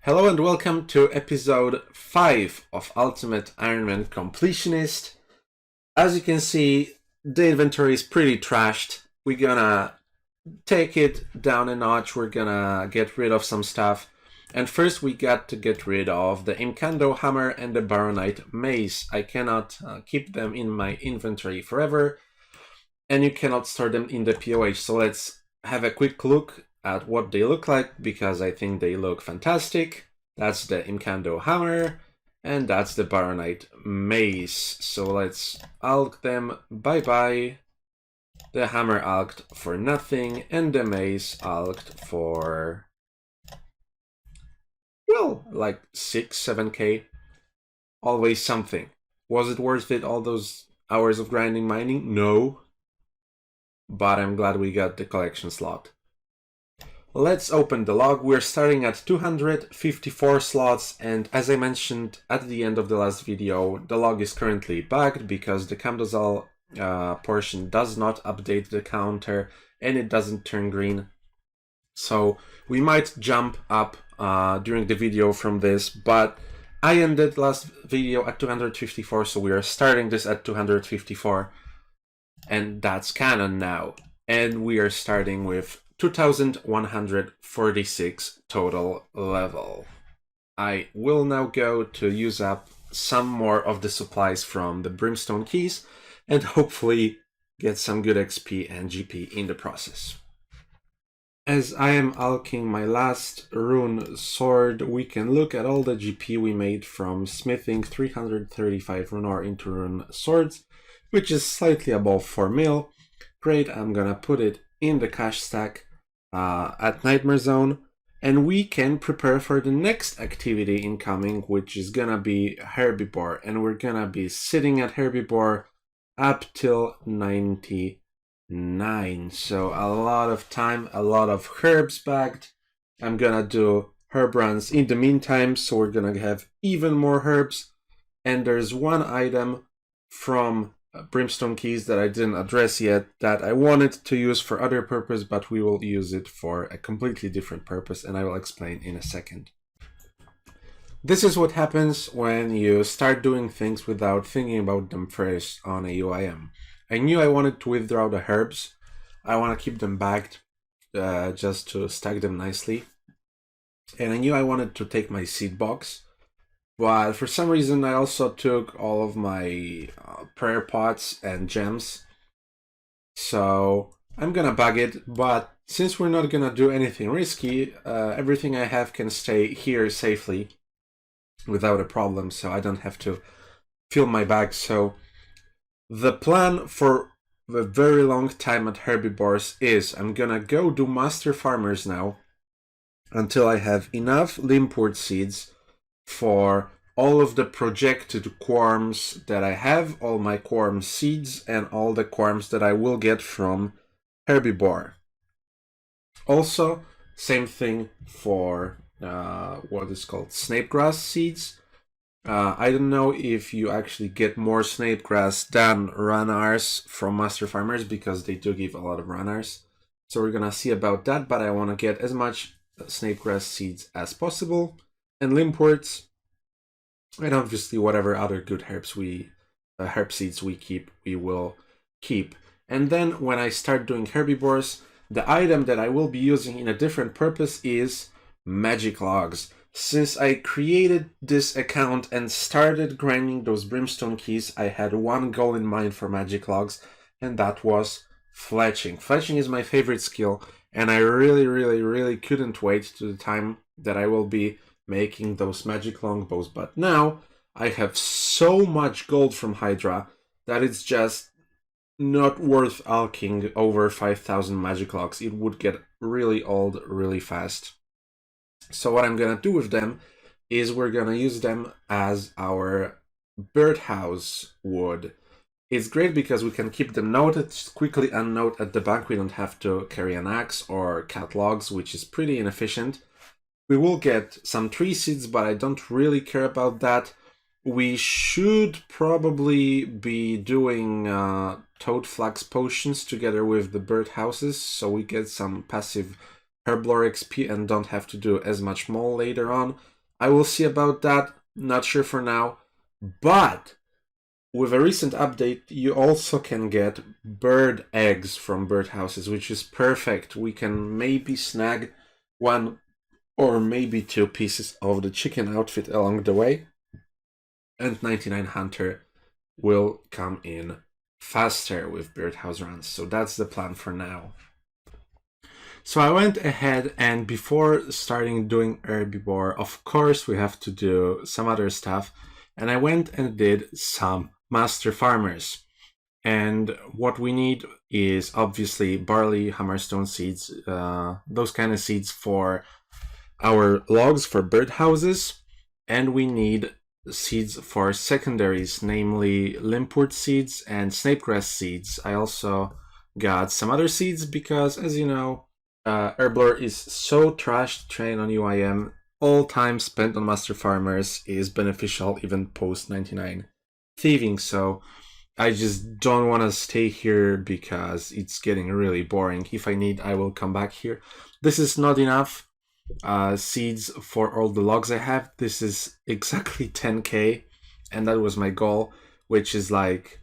Hello and welcome to episode 5 of Ultimate Ironman Completionist. As you can see, the inventory is pretty trashed. We're gonna take it down a notch. We're gonna get rid of some stuff. And first we got to get rid of the Imkando hammer and the Baronite mace. I cannot keep them in my inventory forever, and you cannot store them in the POH. So let's have a quick look at what they look like, because I think they look fantastic. That's the Imkando hammer, and that's the Baronite mace. So let's alch them, bye-bye. The hammer alched for nothing, and the mace alched for, well, like 6-7k. Always something. Was it worth it, all those hours of grinding mining? No. But I'm glad we got the collection slot. Let's open the log. We're starting at 254 slots, and as I mentioned at the end of the last video, the log is currently bugged because the Camdozal portion does not update the counter and it doesn't turn green. So we might jump up during the video from this, but I ended last video at 254, so we are starting this at 254, and that's canon now. And we are starting with 2146 total level. I will now go to use up some more of the supplies from the brimstone keys and hopefully get some good XP and GP in the process. As I am alching my last rune sword, we can look at all the GP we made from smithing 335 rune ore into rune swords, which is slightly above 4 mil. Great, I'm gonna put it in the cash stack at Nightmare Zone, and we can prepare for the next activity incoming, which is gonna be Herblore, and we're gonna be sitting at Herblore up till 99. So a lot of time, a lot of herbs bagged. I'm gonna do herb runs in the meantime, so we're gonna have even more herbs. And there's one item from brimstone keys that I didn't address yet that I wanted to use for other purpose, but we will use it for a completely different purpose, and I will explain in a second. This is what happens when you start doing things without thinking about them first on a UIM. I knew I wanted to withdraw the herbs. I want to keep them bagged just to stack them nicely. And I knew I wanted to take my seed box. But for some reason, I also took all of my prayer pots and gems. So I'm gonna bag it, but since we're not gonna do anything risky, everything I have can stay here safely without a problem, so I don't have to fill my bag. So the plan for a very long time at Herblore is I'm gonna go do Master Farmers now until I have enough limpwort seeds for all of the projected quarms that I have, all my quarm seeds, and all the quarms that I will get from Herblore. Also, same thing for what is called snapegrass seeds. I don't know if you actually get more snapegrass than runners from Master Farmers, because they do give a lot of runners. So we're gonna see about that, but I want to get as much snapegrass seeds as possible, and limpworts, and obviously whatever other good herbs herb seeds we keep, we will keep. And then when I start doing Herblores, the item that I will be using in a different purpose is magic logs. Since I created this account and started grinding those brimstone keys, I had one goal in mind for magic logs, and that was fletching. Fletching is my favorite skill, and I really couldn't wait to the time that I will be making those magic longbows. But now I have so much gold from Hydra that it's just not worth alching over 5,000 magic logs. It would get really old really fast. So what I'm gonna do with them is we're gonna use them as our birdhouse wood. It's great because we can keep them noted, quickly unnote at the back. We don't have to carry an axe or cut logs, which is pretty inefficient. We will get some tree seeds, but I don't really care about that. We should probably be doing toad flax potions together with the birdhouses, so we get some passive Herblore XP and don't have to do as much mole later on. I will see about that, not sure for now. But with a recent update, you also can get bird eggs from birdhouses, which is perfect. We can maybe snag 1 or maybe 2 pieces of the chicken outfit along the way. And 99 Hunter will come in faster with birdhouse runs. So that's the plan for now. So I went ahead, and before starting doing Herblore, of course we have to do some other stuff. And I went and did some master farmers. And what we need is obviously barley, hammerstone seeds, those kind of seeds for our logs for birdhouses. And we need seeds for secondaries, namely limpwort seeds and snapegrass seeds. I also got some other seeds because, as you know, Herblore is so trash to train on UIM. All time spent on master farmers is beneficial even post 99 thieving, so I just don't want to stay here because it's getting really boring. If I need, I will come back here. This is not enough seeds for all the logs I have. This is exactly 10k, and that was my goal, which is like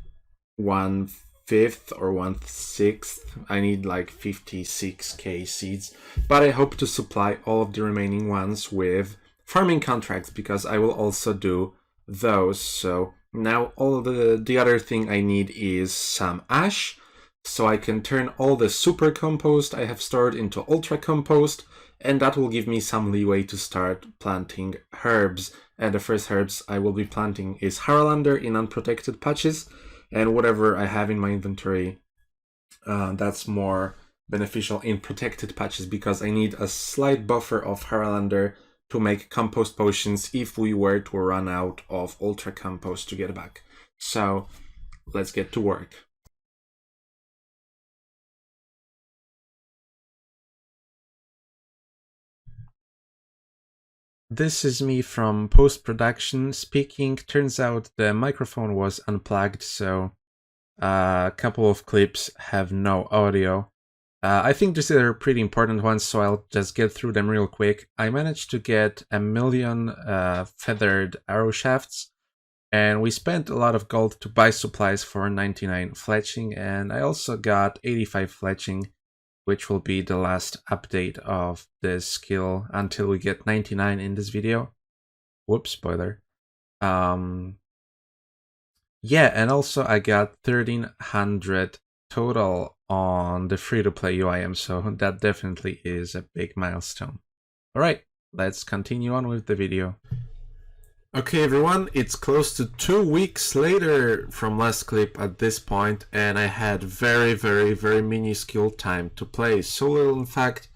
1/5 or 1/6. I need like 56k seeds, but I hope to supply all of the remaining ones with farming contracts because I will also do those. So now all the other thing I need is some ash, so I can turn all the super compost I have stored into ultra compost, and that will give me some leeway to start planting herbs. And the first herbs I will be planting is Haralander in unprotected patches, and whatever I have in my inventory that's more beneficial in protected patches, because I need a slight buffer of Haralander to make compost potions if we were to run out of ultra compost to get back. So let's get to work. This is me from post-production speaking. Turns out the microphone was unplugged, so a couple of clips have no audio. I think these are pretty important ones, so I'll just get through them real quick. I managed to get 1 million feathered arrow shafts, and we spent a lot of gold to buy supplies for 99 fletching, and I also got 85 fletching, which will be the last update of this skill until we get 99 in this video. Whoops, spoiler. Yeah, and also I got 1300 total on the free-to-play UIM, so that definitely is a big milestone. Alright, let's continue on with the video. Okay everyone, it's close to 2 weeks later from last clip at this point, and I had very minuscule time to play. So little in fact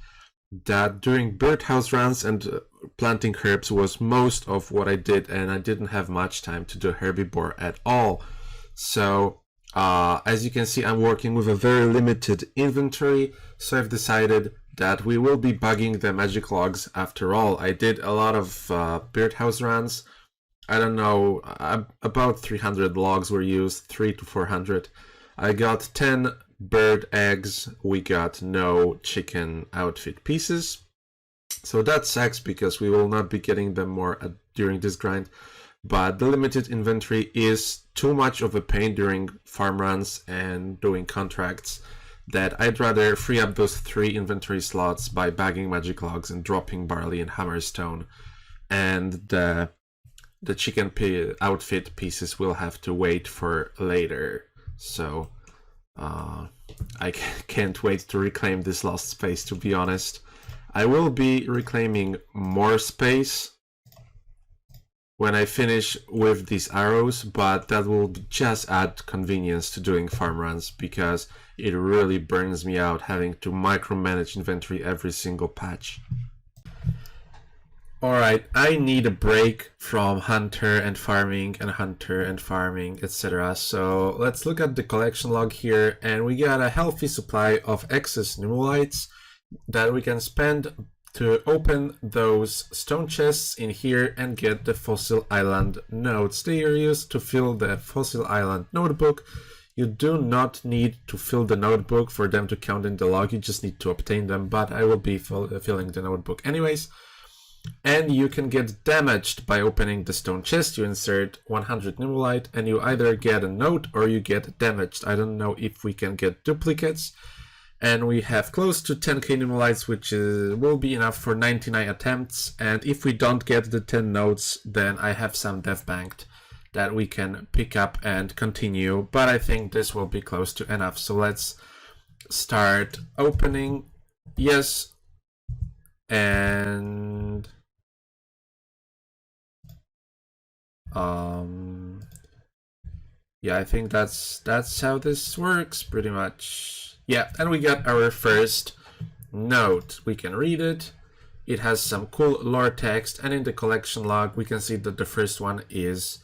that during birdhouse runs and planting herbs was most of what I did, and I didn't have much time to do Herblore at all. So as you can see, I'm working with a very limited inventory, so I've decided that we will be bugging the magic logs after all. I did a lot of birdhouse runs. I don't know, about 300 logs were used, 300 to 400. I got 10 bird eggs, we got no chicken outfit pieces. So that sucks because we will not be getting them more during this grind. But the limited inventory is too much of a pain during farm runs and doing contracts that I'd rather free up those 3 inventory slots by bagging magic logs and dropping barley and hammerstone. And the chicken outfit pieces will have to wait for later. So I can't wait to reclaim this lost space, to be honest. I will be reclaiming more space when I finish with these arrows, but that will just add convenience to doing farm runs because it really burns me out having to micromanage inventory every single patch. Alright, I need a break from hunter and farming, etc. So let's look at the collection log here, and we got a healthy supply of excess pneumolites that we can spend to open those stone chests in here and get the Fossil Island notes. They are used to fill the Fossil Island notebook You do not need to fill the notebook for them to count in the log, you just need to obtain them, but I will be filling the notebook anyways. And you can get damaged by opening the stone chest. You insert 100 pneumolite and you either get a note or you get damaged. I don't know if we can get duplicates. And we have close to 10k pneumolites, which will be enough for 99 attempts. And if we don't get the 10 notes, then I have some dev banked that we can pick up and continue. But I think this will be close to enough. So let's start opening. Yes. And yeah, I think that's how this works pretty much. Yeah, and we got our first note. We can read it. It has some cool lore text, and in the collection log we can see that the first one is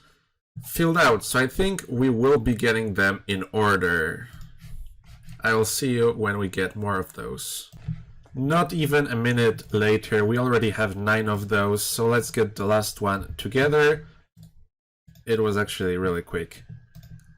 filled out. So I think we will be getting them in order. I will see you when we get more of those. Not even a minute later, we already have 9 of those, so let's get the last one together. It was actually really quick.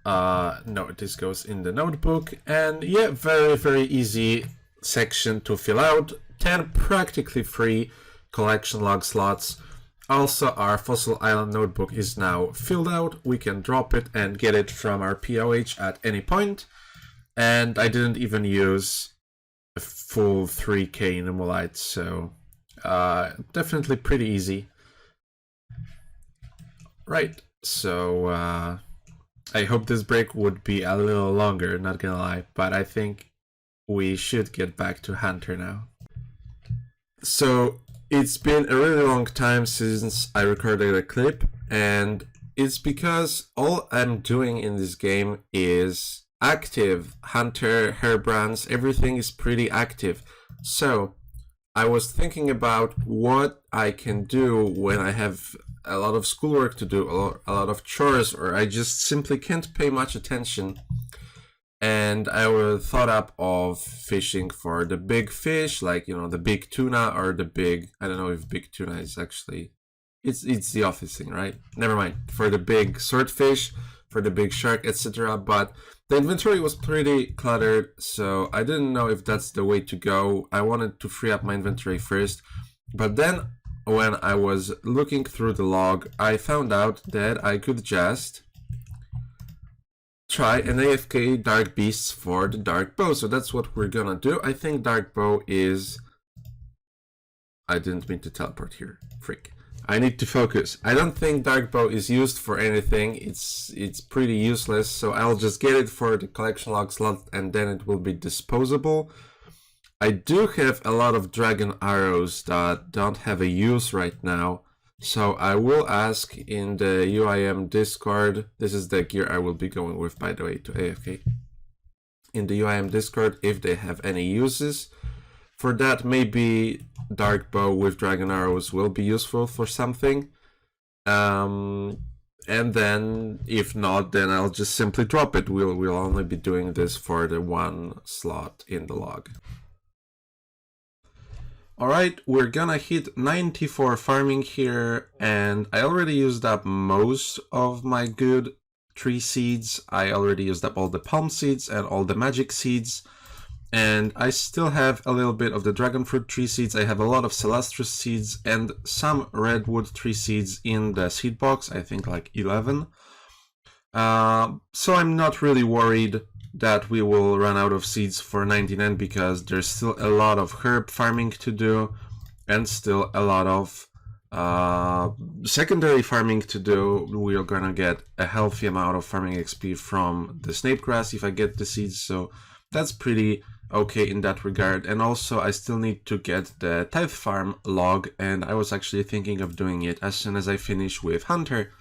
No, this goes in the notebook, and yeah, very, very easy section to fill out. 10 practically free collection log slots. Also, our Fossil Island notebook is now filled out. We can drop it and get it from our POH at any point. And I didn't even use a full 3k pneumolite, so definitely pretty easy. Right, so I hope this break would be a little longer, not gonna lie, but I think we should get back to Hunter now. So it's been a really long time since I recorded a clip, and it's because all I'm doing in this game is active. Hunter, Herbrands, everything is pretty active. So I was thinking about what I can do when I have a lot of schoolwork to do, a lot of chores, or I just simply can't pay much attention. And I thought up of fishing for the big fish, like, you know, the big tuna or the big, I don't know if big tuna is actually, it's the office thing, right? Never mind. For the big swordfish, for the big shark, etc. But the inventory was pretty cluttered, so I didn't know if that's the way to go. I wanted to free up my inventory first, but then when I was looking through the log, I found out that I could just try an AFK Dark Beasts for the Dark Bow. So that's what we're gonna do. I think Dark Bow is... I didn't mean to teleport here. Freak. I need to focus. I don't think Dark Bow is used for anything. It's pretty useless, so I'll just get it for the collection log slot and then it will be disposable. I do have a lot of dragon arrows that don't have a use right now, so I will ask in the UIM Discord. This is the gear I will be going with, by the way, to AFK. In the UIM Discord, if they have any uses. For that, maybe Dark Bow with dragon arrows will be useful for something. And then, if not, then I'll just simply drop it. We'll only be doing this for the one slot in the log. Alright, we're gonna hit 94 farming here, and I already used up most of my good tree seeds. I already used up all the palm seeds and all the magic seeds. And I still have a little bit of the dragon fruit tree seeds. I have a lot of Celastrus seeds and some redwood tree seeds in the seed box. I think like 11. So I'm not really worried that we will run out of seeds for 99 because there's still a lot of herb farming to do and still a lot of secondary farming to do. We are gonna get a healthy amount of farming XP from the snape grass if I get the seeds. So that's pretty okay in that regard. And also I still need to get the tithe farm log, and I was actually thinking of doing it as soon as I finish with Hunter,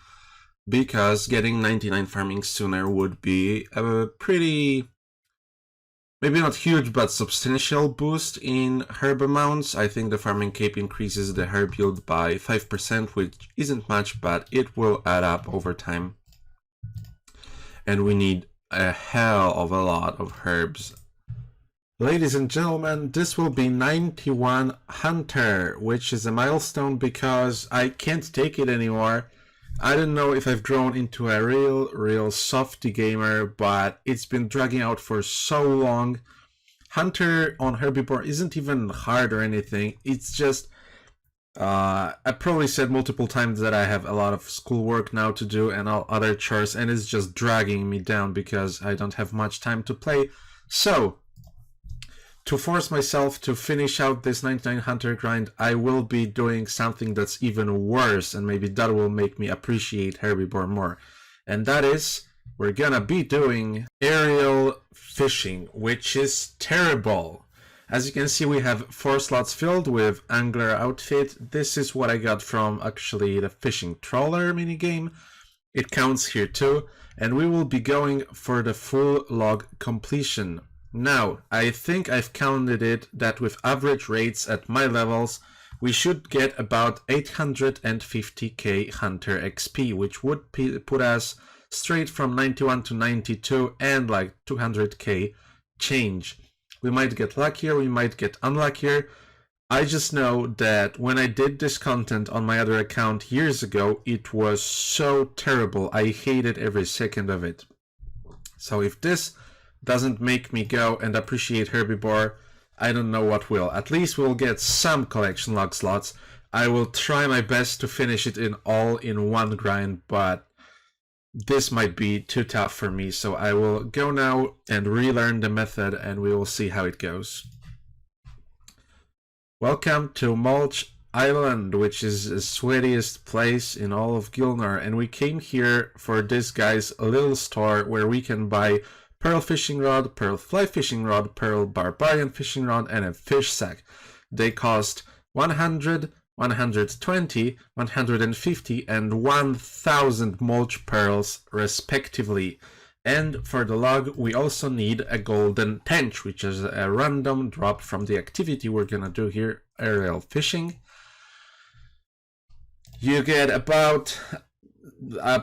because getting 99 farming sooner would be a pretty, maybe not huge, but substantial boost in herb amounts. I think the farming cape increases the herb yield by 5%, which isn't much, but it will add up over time. And we need a hell of a lot of herbs. Ladies and gentlemen, this will be 91 Hunter, which is a milestone because I can't take it anymore. I don't know if I've grown into a real softy gamer, but it's been dragging out for so long. Hunter on Herblore isn't even hard or anything. It's just I probably said multiple times that I have a lot of schoolwork now to do and all other chores, and it's just dragging me down because I don't have much time to play. So, to force myself to finish out this 99 Hunter grind, I will be doing something that's even worse, and maybe that will make me appreciate Herblore more. And that is, we're gonna be doing aerial fishing, which is terrible. As you can see, we have 4 slots filled with angler outfit. This is what I got from actually the fishing trawler minigame. It counts here too, and we will be going for the full log completion. Now, I think I've counted it that with average rates at my levels, we should get about 850k Hunter XP, which would put us straight from 91 to 92 and like 200k change. We might get luckier, we might get unluckier. I just know that when I did this content on my other account years ago, it was so terrible. I hated every second of it. So if this doesn't make me go and appreciate Herblore, I don't know what will. At least we'll get some collection log slots. I will try my best to finish it all in one grind, but this might be too tough for me, so I will go now and relearn the method and we will see how it goes. Welcome to Mulch Island, which is the sweatiest place in all of Gilnor, and we came here for this guy's little store where we can buy pearl fishing rod, pearl fly fishing rod, pearl barbarian fishing rod, and a fish sack. They cost 100, 120, 150, and 1000 mulch pearls respectively. And for the log, we also need a golden tench, which is a random drop from the activity we're gonna do here, aerial fishing. You get about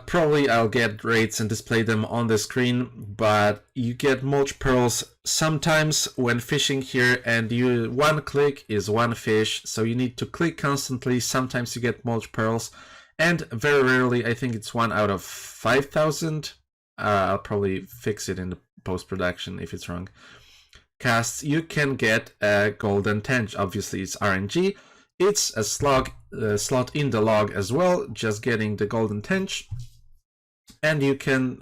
probably I'll get rates and display them on the screen, but you get mulch pearls sometimes when fishing here, and one click is one fish, so you need to click constantly. Sometimes you get mulch pearls, and very rarely, I think it's 1 out of 5,000. I'll probably fix it in the post-production if it's wrong. Casts, you can get a golden tench. Obviously, it's RNG. It's a slot in the log as well, just getting the golden tench. And you can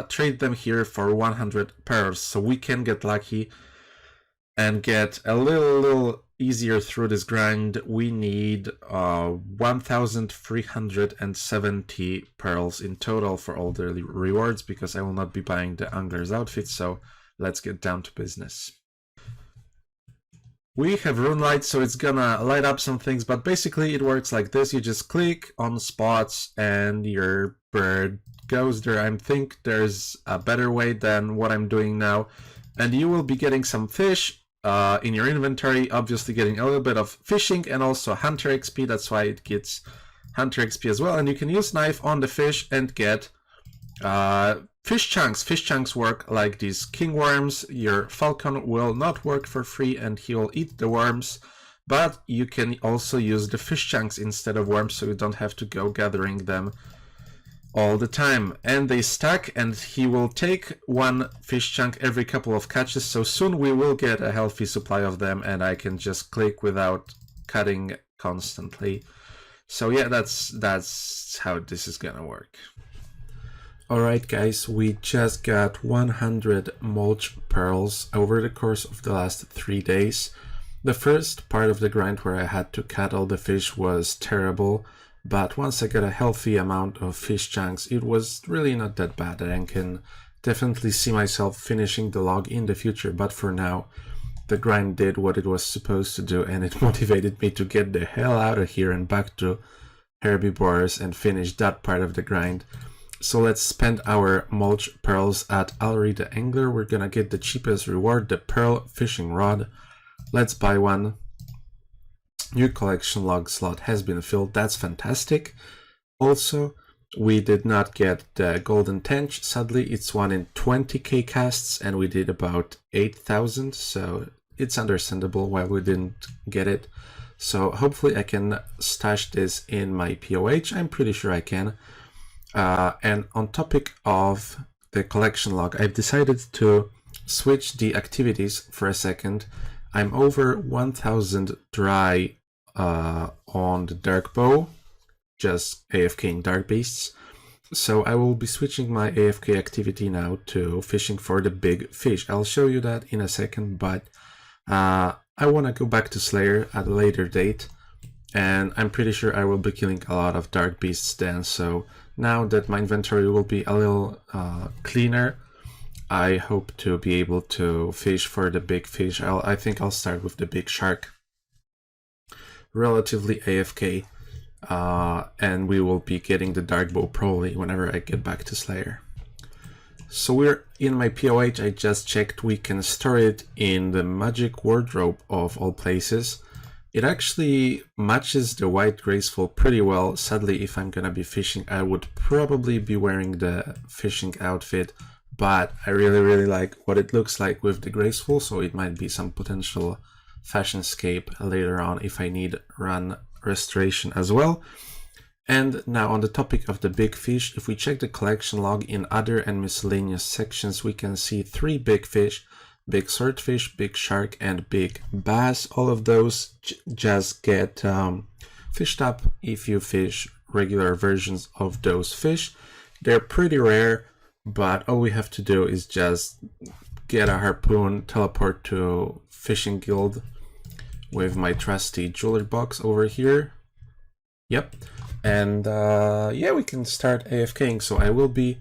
trade them here for 100 pearls, so we can get lucky and get a little easier through this grind. We need 1,370 pearls in total for all the rewards, because I will not be buying the angler's outfit, so let's get down to business. We have rune light, so it's gonna light up some things, but basically it works like this. You just click on spots and your bird goes there. I think there's a better way than what I'm doing now. And you will be getting some fish in your inventory, obviously getting a little bit of fishing and also Hunter XP. That's why it gets Hunter XP as well. And you can use knife on the fish and get fish chunks. Fish chunks work like these king worms. Your falcon will not work for free and he will eat the worms, but you can also use the fish chunks instead of worms, so you don't have to go gathering them all the time. And they stack, and he will take one fish chunk every couple of catches, so soon we will get a healthy supply of them and I can just click without cutting constantly. So yeah, that's how this is gonna work. Alright guys, we just got 100 mulch pearls over the course of the last 3 days. The first part of the grind where I had to cut all the fish was terrible, but once I got a healthy amount of fish chunks, it was really not that bad, and I can definitely see myself finishing the log in the future, but for now, the grind did what it was supposed to do, and it motivated me to get the hell out of here and back to Herblore and finish that part of the grind. So let's spend our mulch pearls at Alri the Angler. We're gonna get the cheapest reward, the pearl fishing rod. Let's buy one. New collection log slot has been filled. That's fantastic. Also, we did not get the golden tench. Sadly, it's one in 20k casts and we did about 8,000. So it's understandable why we didn't get it. So hopefully I can stash this in my POH. I'm pretty sure I can. And on topic of the collection log, I've decided to switch the activities for a second. I'm over 1000 dry on the dark bow, just AFKing dark beasts. So I will be switching my AFK activity now to fishing for the big fish. I'll show you that in a second, but I want to go back to Slayer at a later date, and I'm pretty sure I will be killing a lot of dark beasts then. So now that my inventory will be a little cleaner, I hope to be able to fish for the big fish. I think I'll start with the big shark. Relatively AFK. And we will be getting the dark bow probably whenever I get back to Slayer. So we're in my POH. I just checked we can store it in the magic wardrobe of all places. It actually matches the white graceful pretty well. Sadly, if I'm gonna be fishing, I would probably be wearing the fishing outfit, but I really like what it looks like with the graceful, so it might be some potential fashionscape later on if I need run restoration as well. And now on the topic of the big fish, if we check the collection log in other and miscellaneous sections, we can see 3 big fish: big swordfish, big shark, and big bass. All of those just get fished up if you fish regular versions of those fish. They're pretty rare, but all we have to do is just get a harpoon, teleport to fishing guild with my trusty jeweler box over here. Yep. And yeah, we can start AFKing. So I will be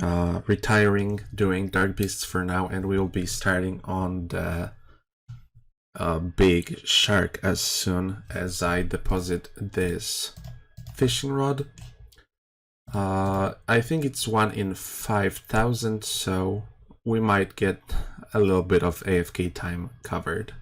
retiring doing dark beasts for now, and we will be starting on the big shark as soon as I deposit this fishing rod. I think it's 1 in 5,000, so we might get a little bit of AFK time covered.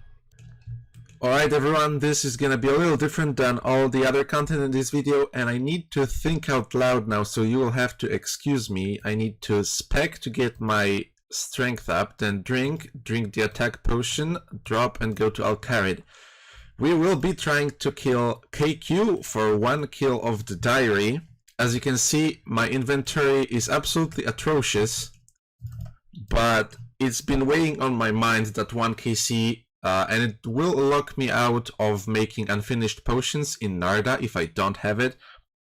Alright everyone, this is gonna be a little different than all the other content in this video, and I need to think out loud now, so you will have to excuse me. I need to spec to get my strength up, then drink the attack potion, drop and go to Alcarid. We will be trying to kill KQ for 1 kill of the diary. As you can see, my inventory is absolutely atrocious, but it's been weighing on my mind that 1 KC and it will lock me out of making unfinished potions in Narda if I don't have it.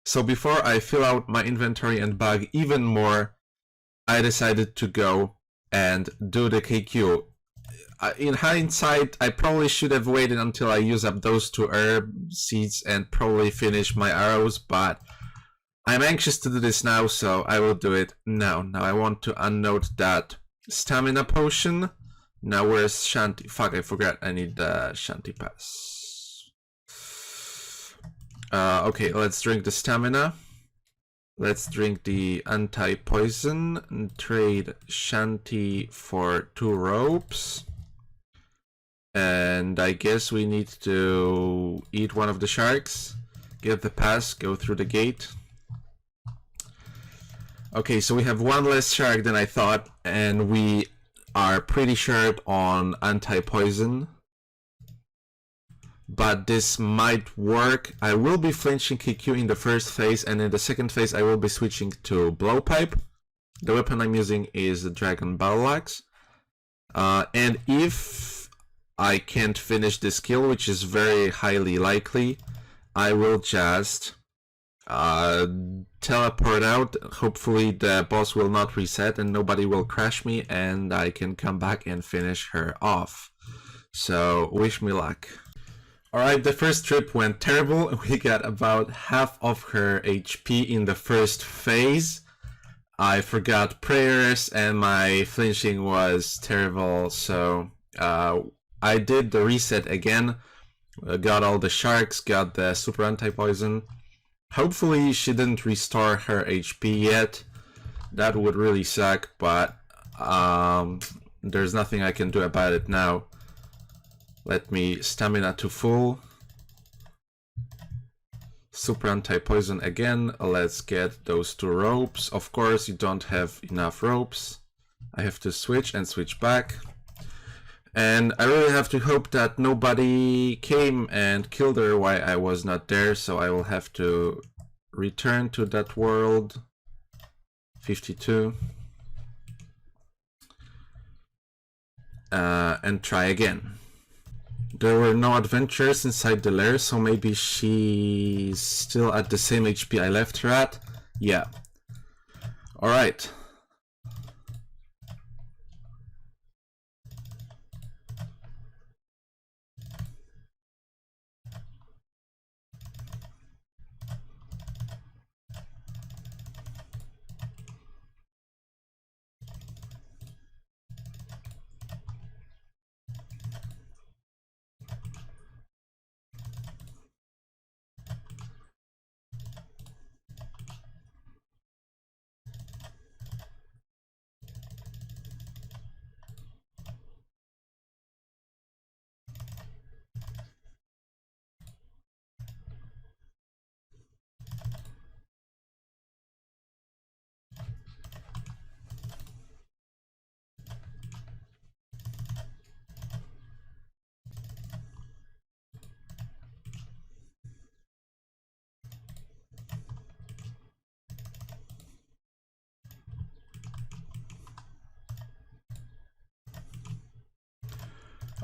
So before I fill out my inventory and bug even more, I decided to go and do the KQ. In hindsight, I probably should have waited until I use up those 2 herb seeds and probably finish my arrows, but I'm anxious to do this now, so I will do it now. Now I want to unnote that stamina potion. Now where's Shanti? Fuck, I forgot I need the Shanti pass. Okay, let's drink the stamina. Let's drink the anti-poison and trade Shanti for 2 ropes. And I guess we need to eat one of the sharks, get the pass, go through the gate. Okay, so we have 1 less shark than I thought, and we are pretty short on anti-poison, but this might work. I will be flinching KQ in the first phase, and in the second phase I will be switching to blowpipe. The weapon I'm using is the dragon battle axe, and if I can't finish this kill, which is very highly likely, I will just teleport out. Hopefully the boss will not reset and nobody will crash me, and I can come back and finish her off. So wish me luck. Alright, the first trip went terrible. We got about half of her HP in the first phase. I forgot prayers and my flinching was terrible, so I did the reset again. Got all the sharks, got the super anti-poison. Hopefully she didn't restore her HP yet. That would really suck, but there's nothing I can do about it now. Let me stamina to full. Super anti-poison again. Let's get those 2 ropes. Of course you don't have enough ropes. I have to switch and switch back. And I really have to hope that nobody came and killed her while I was not there, so I will have to return to that world 52. And try again. There were no adventures inside the lair, so maybe she's still at the same HP I left her at. Yeah. Alright.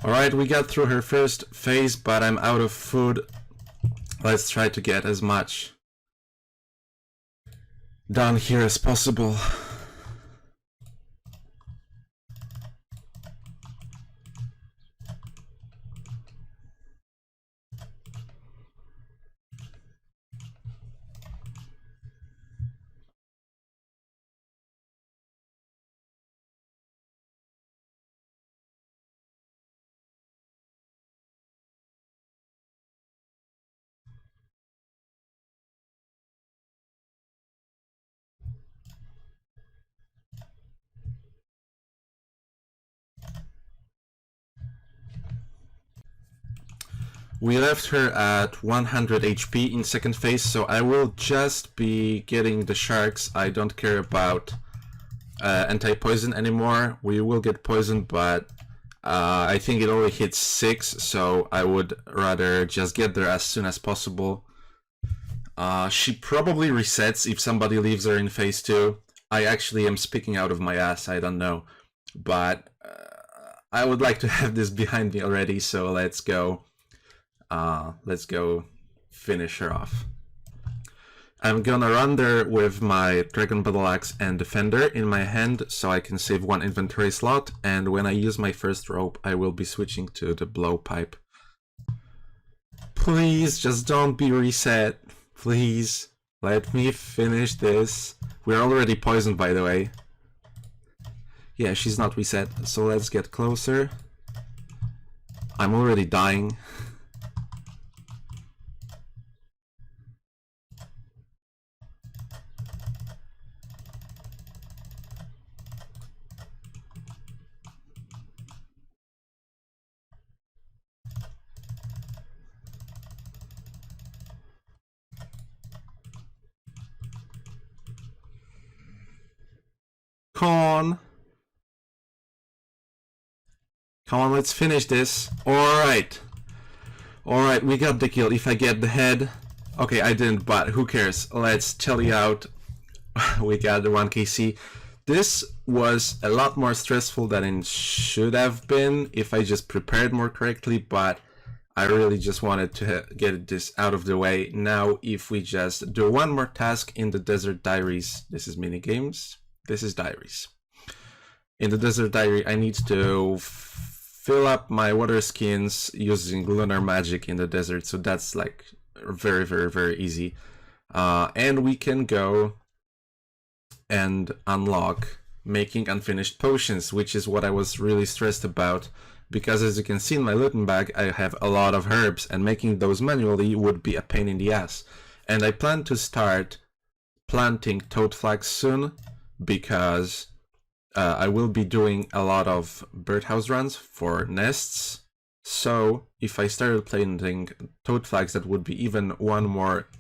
Alright, we got through her first phase, but I'm out of food. Let's try to get as much done here as possible. We left her at 100 HP in second phase, so I will just be getting the sharks. I don't care about anti-poison anymore. We will get poisoned, but I think it only hits 6, so I would rather just get there as soon as possible. She probably resets if somebody leaves her in phase 2. I actually am speaking out of my ass, I don't know. But I would like to have this behind me already, so let's go. Let's go finish her off. I'm gonna run there with my Dragon Battle Axe and Defender in my hand so I can save 1 inventory slot, and when I use my first rope I will be switching to the blowpipe. Please, just don't be reset. Please, let me finish this. We're already poisoned, by the way. Yeah, she's not reset, so let's get closer. I'm already dying. Come on, let's finish this. Alright. Alright, we got the kill. If I get the head... Okay, I didn't, but who cares? Let's tally out. We got the 1kc. This was a lot more stressful than it should have been if I just prepared more correctly, but I really just wanted to get this out of the way. Now, if we just do one more task in the Desert Diaries, this is minigames, this is diaries. In the Desert Diary, I need to fill up my water skins using lunar magic in the desert, so that's like very, very, very easy. And we can go and unlock making unfinished potions, which is what I was really stressed about, because as you can see in my looting bag, I have a lot of herbs, and making those manually would be a pain in the ass. And I plan to start planting toad flags soon, because I will be doing a lot of birdhouse runs for nests. So if I started planting toad flags, that would be even one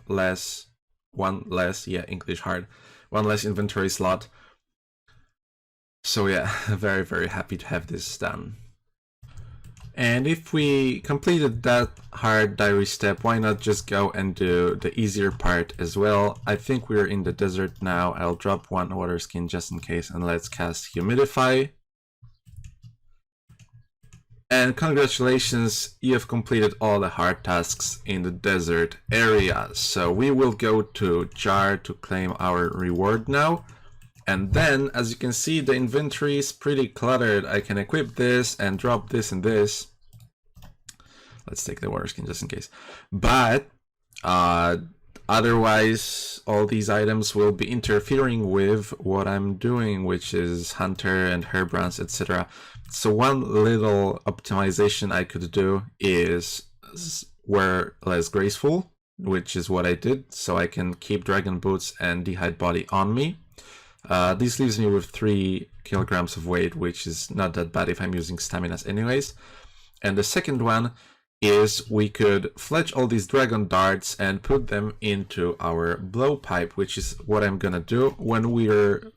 less, yeah, English hard, one less inventory slot. So yeah, very, very happy to have this done. And if we completed that hard diary step, why not just go and do the easier part as well? I think we're in the desert now. I'll drop one water skin just in case, and let's cast Humidify. And congratulations, you have completed all the hard tasks in the desert area. So we will go to Jar to claim our reward now. And then, as you can see, the inventory is pretty cluttered. I can equip this and drop this and this. Let's take the water skin just in case. But otherwise, all these items will be interfering with what I'm doing, which is Hunter and Herbrands, etc. So one little optimization I could do is wear less graceful, which is what I did, so I can keep Dragon Boots and Dehyde Body on me. This leaves me with 3 kilograms of weight, which is not that bad if I'm using Staminas anyways. And the second one is we could fletch all these dragon darts and put them into our blowpipe, which is what I'm gonna do. When we're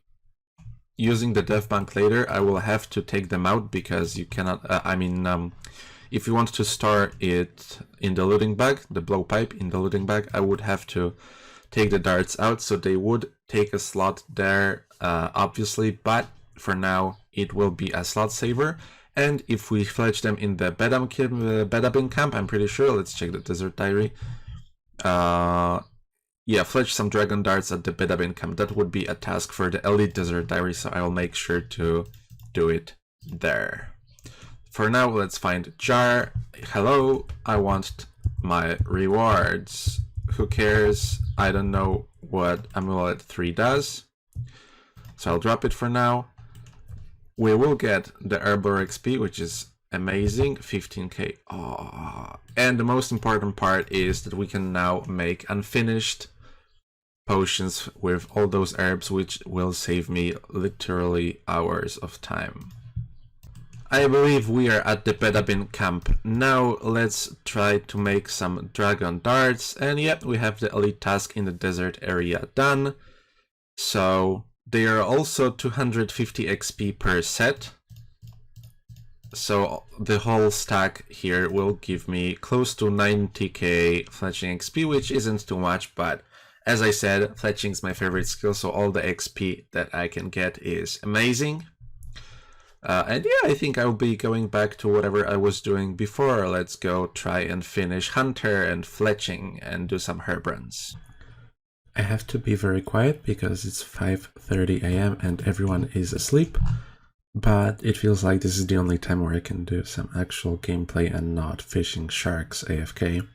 using the dev bank later, I will have to take them out because you cannot, if you want to store it in the looting bag, the blowpipe in the looting bag, I would have to take the darts out, so they would take a slot there, obviously, but for now it will be a slot saver. And if we fletch them in the Bedabin camp, I'm pretty sure, let's check the desert diary. Yeah, fletch some dragon darts at the Bedabin camp. That would be a task for the elite desert diary, so I'll make sure to do it there. For now, let's find Jar. Hello, I want my rewards. Who cares? I don't know what Amulet 3 does, so I'll drop it for now. We will get the Herblore XP, which is amazing, 15k. Oh. And the most important part is that we can now make unfinished potions with all those herbs, which will save me literally hours of time. I believe we are at the Bedabin camp. Now let's try to make some dragon darts, and yep, we have the elite task in the desert area done. So they are also 250 XP per set. So the whole stack here will give me close to 90k fletching XP, which isn't too much, but as I said, fletching is my favorite skill, so all the XP that I can get is amazing. And yeah, I think I'll be going back to whatever I was doing before. Let's go try and finish Hunter and fletching and do some Herbrands. I have to be very quiet because it's 5:30 AM and everyone is asleep, but it feels like this is the only time where I can do some actual gameplay and not fishing sharks AFK.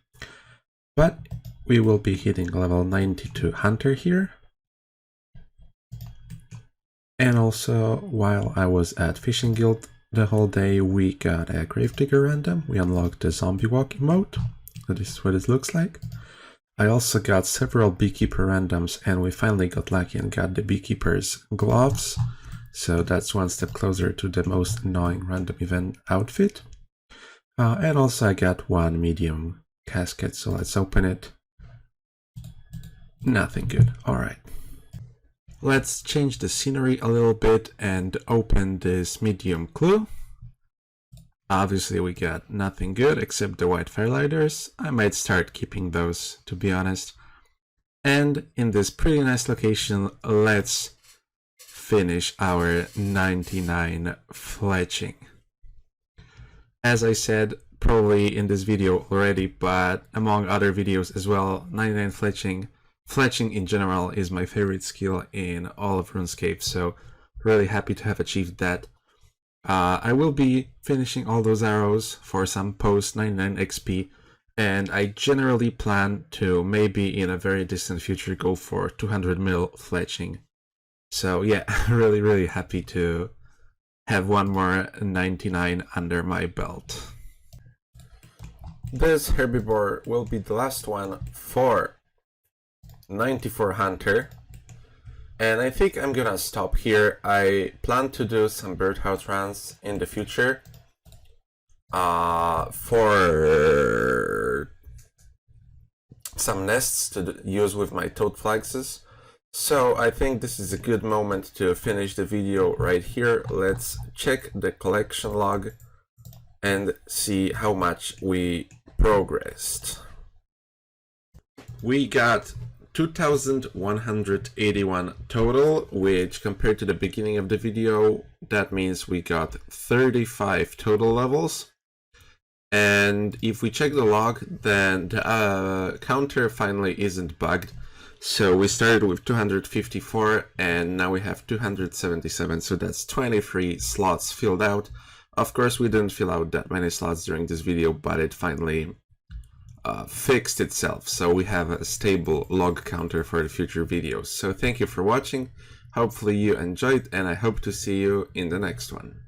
But we will be hitting level 92 Hunter here. And also, while I was at Fishing Guild the whole day, we got a Gravedigger random. We unlocked the zombie walking mode. So this is what it looks like. I also got several Beekeeper randoms, and we finally got lucky and got the Beekeeper's gloves. So that's one step closer to the most annoying random event outfit. And also I got one medium casket, so let's open it. Nothing good. Alright. Let's change the scenery a little bit and open this medium clue. Obviously we got nothing good except the white firelighters. I might start keeping those, to be honest. And in this pretty nice location, let's finish our 99 fletching. As I said, probably in this video already, but among other videos as well, 99 fletching. Fletching in general is my favorite skill in all of RuneScape, so really happy to have achieved that. I will be finishing all those arrows for some post 99 XP, and I generally plan to maybe in a very distant future go for 200 mil fletching. So yeah, really happy to have one more 99 under my belt. This Herblore will be the last one for 94 Hunter, and I think I'm gonna stop here. I plan to do some Birdhouse runs in the future for some nests to use with my toad flaxes. So I think this is a good moment to finish the video right here. Let's check the collection log and see how much we progressed. We got 2,181 total, which compared to the beginning of the video, that means we got 35 total levels. And if we check the log, then the counter finally isn't bugged. So we started with 254 and now we have 277, so that's 23 slots filled out. Of course, we didn't fill out that many slots during this video, but it finally fixed itself, so we have a stable log counter for the future videos. So thank you for watching, hopefully you enjoyed, and I hope to see you in the next one.